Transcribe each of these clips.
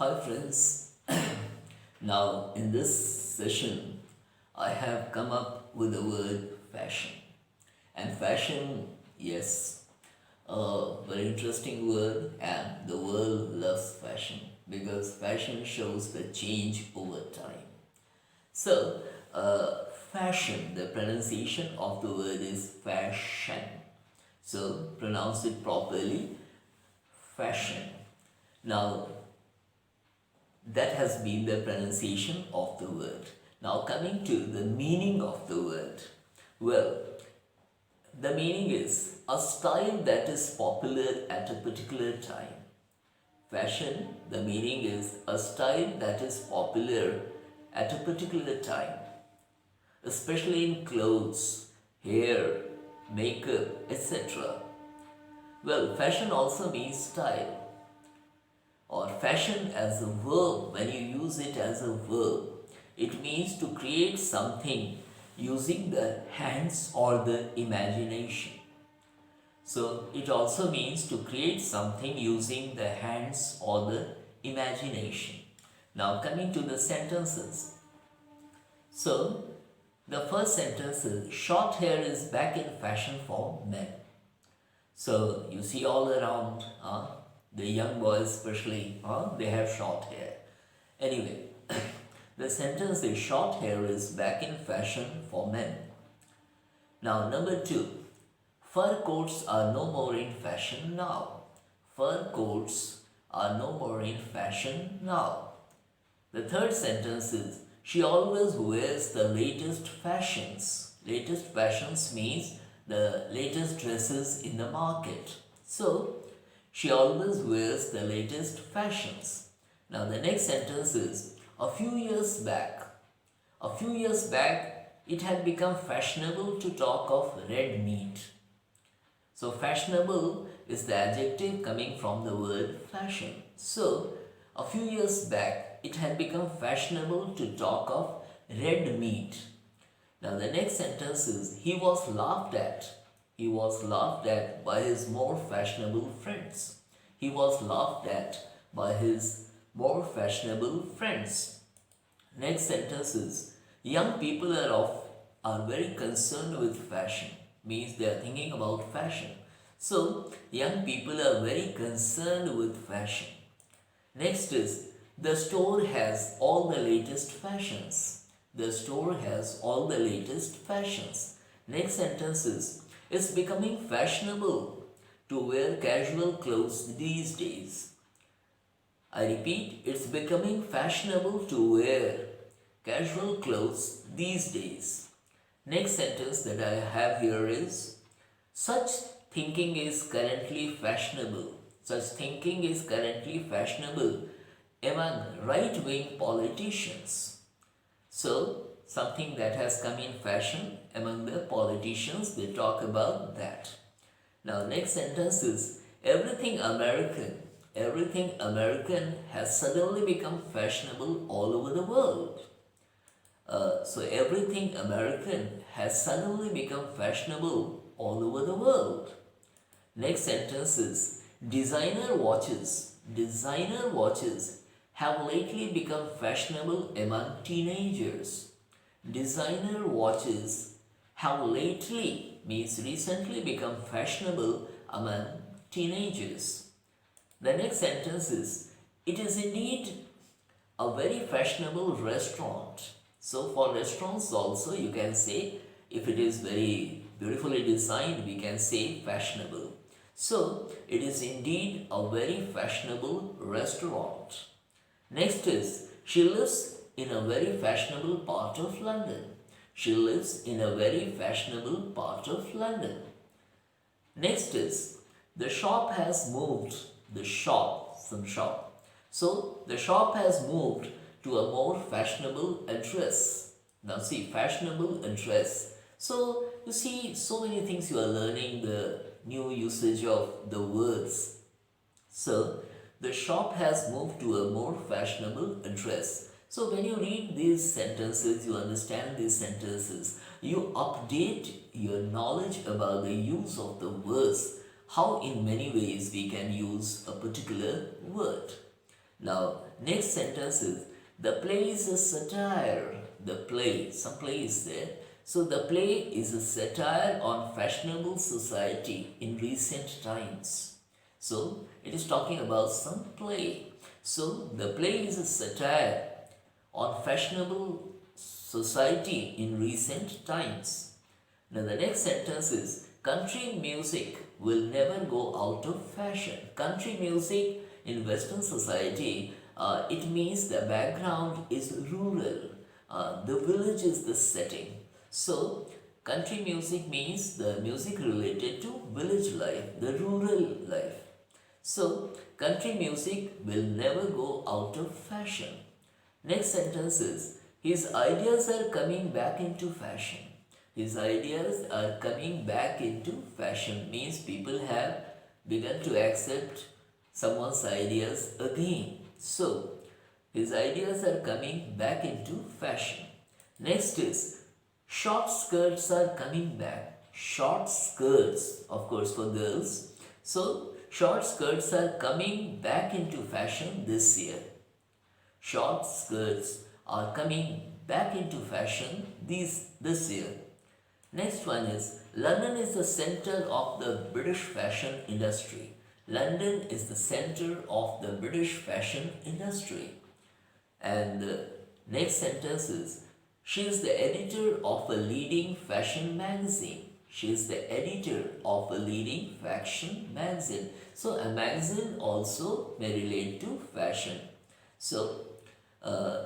Hi friends, now in this session I have come up with the word fashion. And fashion, yes, a very interesting word, and the world loves fashion because fashion shows the change over time. So, fashion, the pronunciation of the word is fashion. So, pronounce it properly, fashion. Now, that has been the pronunciation of the word. Now, coming to the meaning of the word. Well, the meaning is a style that is popular at a particular time. Fashion, the meaning is a style that is popular at a particular time, especially in clothes, hair, makeup, etc. Well, fashion also means style, or fashion as a verb. When you use it as a verb, it means to create something using the hands or the imagination. So it also means to create something using the hands or the imagination. Now coming to the sentences. So the first sentence is short hair is back in fashion for men. So you see all around, the young boys especially, they have short hair. Anyway, the sentence is short hair is back in fashion for men. Now number two, fur coats are no more in fashion now. Fur coats are no more in fashion now. The third sentence is she always wears the latest fashions. Latest fashions means the latest dresses in the market. So, she always wears the latest fashions. Now, the next sentence is a few years back. A few years back, it had become fashionable to talk of red meat. So, fashionable is the adjective coming from the word fashion. So, a few years back, it had become fashionable to talk of red meat. Now, the next sentence is he was laughed at. He was laughed at by his more fashionable friends. He was laughed at by his more fashionable friends. Next sentence is young people are very concerned with fashion, means they are thinking about fashion. So, young people are very concerned with fashion. Next is the store has all the latest fashions. The store has all the latest fashions. Next sentence is it's becoming fashionable to wear casual clothes these days. I repeat, it's becoming fashionable to wear casual clothes these days. Next sentence that I have here is such thinking is currently fashionable. Such thinking is currently fashionable among right-wing politicians. So, something that has come in fashion among the politicians, they talk about that. Now, next sentence is everything American has suddenly become fashionable all over the world. So, everything American has suddenly become fashionable all over the world. Next sentence is designer watches have lately become fashionable among teenagers. Designer watches have lately means recently become fashionable among teenagers. The next sentence is it is indeed a very fashionable restaurant. So for restaurants also you can say if it is very beautifully designed we can say fashionable. So it is indeed a very fashionable restaurant. Next is she lives in a very fashionable part of London. She lives in a very fashionable part of London. Next is the shop has moved. Some shop. So the shop has moved to a more fashionable address. Now see, fashionable address. So you see, so many things you are learning the new usage of the words. So the shop has moved to a more fashionable address. So when you read these sentences, you understand these sentences, you update your knowledge about the use of the words, how in many ways we can use a particular word. Now, next sentence is the play is a satire. The play, some play is there. So, the play is a satire on fashionable society in recent times. So, it is talking about some play. So, the play is a satire on fashionable society in recent times. Now, the next sentence is country music will never go out of fashion. Country music in Western society, it means the background is rural, the village is the setting. So, country music means the music related to village life, the rural life. So, country music will never go out of fashion. Next sentence is his ideas are coming back into fashion. His ideas are coming back into fashion means people have begun to accept someone's ideas again. So, his ideas are coming back into fashion. Next is short skirts are coming back. Short skirts, of course, for girls. So, short skirts are coming back into fashion this year. Short skirts are coming back into fashion this year. Next one is London is the center of the British fashion industry. London is the center of the British fashion industry. And the next sentence is she is the editor of a leading fashion magazine. She is the editor of a leading fashion magazine. So a magazine also may relate to fashion. So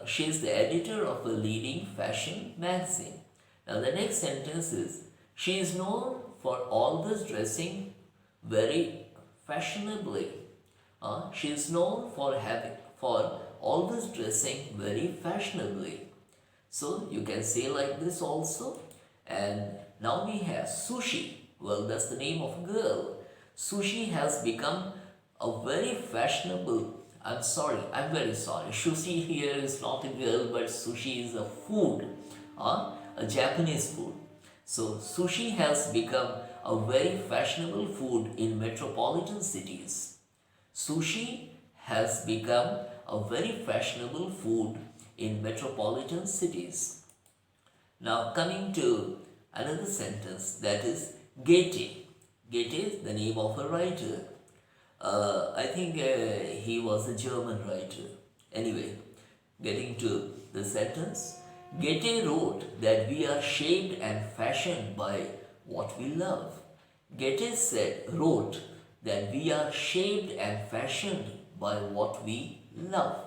she is the editor of a leading fashion magazine. Now the next sentence is she is known for always dressing very fashionably. She is known for always dressing very fashionably. So you can say like this also. And now we have Sushi. Well, that's the name of a girl. Sushi has become a very fashionable. I'm very sorry. Sushi here is not a girl, but sushi is a food, a Japanese food. So, sushi has become a very fashionable food in metropolitan cities. Sushi has become a very fashionable food in metropolitan cities. Now, coming to another sentence, that is Goethe. Goethe is the name of a writer. I think he was a German writer. Anyway, getting to the sentence, Goethe wrote that we are shaped and fashioned by what we love. Wrote that we are shaped and fashioned by what we love.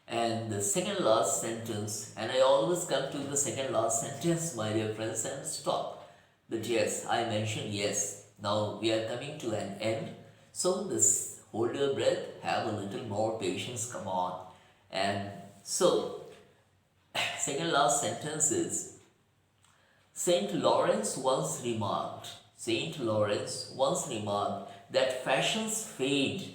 And the second last sentence, and I always come to the second last sentence, my dear friends, and stop. But yes, I mentioned yes. Now we are coming to an end. So this hold your breath, have a little more patience, come on. And so, second last sentence is Saint Lawrence once remarked that fashions fade.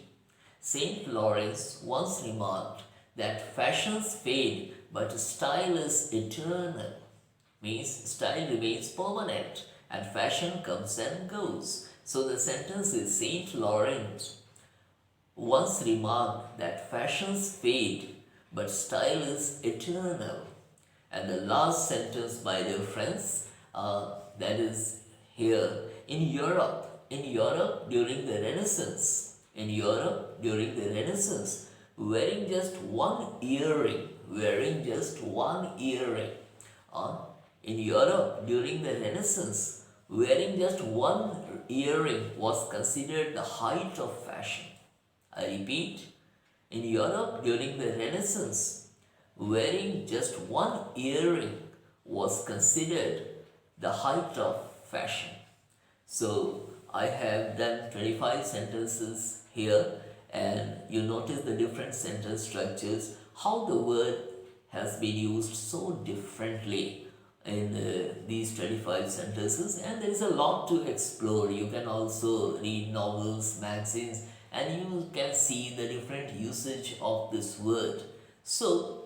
Saint Lawrence once remarked that fashions fade, but style is eternal. Means style remains permanent and fashion comes and goes. So the sentence is Saint Lawrence once remarked that fashions fade, but style is eternal. And the last sentence, my dear friends, that is here in Europe during the Renaissance, wearing just one earring, in Europe during the Renaissance, wearing just one earring was considered the height of fashion. I repeat, in Europe during the Renaissance, wearing just one earring was considered the height of fashion. So I have done 25 sentences here, and you notice the different sentence structures, how the word has been used so differently in these 25 sentences, and there is a lot to explore. You can also read novels, magazines, and you can see the different usage of this word. So,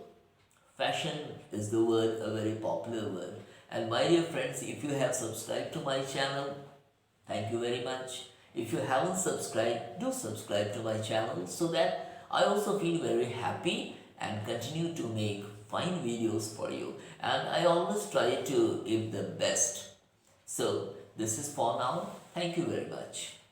fashion is the word, a very popular word. And my dear friends, if you have subscribed to my channel, thank you very much. If you haven't subscribed, do subscribe to my channel so that I also feel very happy and continue to make fine videos for you. And I always try to give the best. So, this is for now. Thank you very much.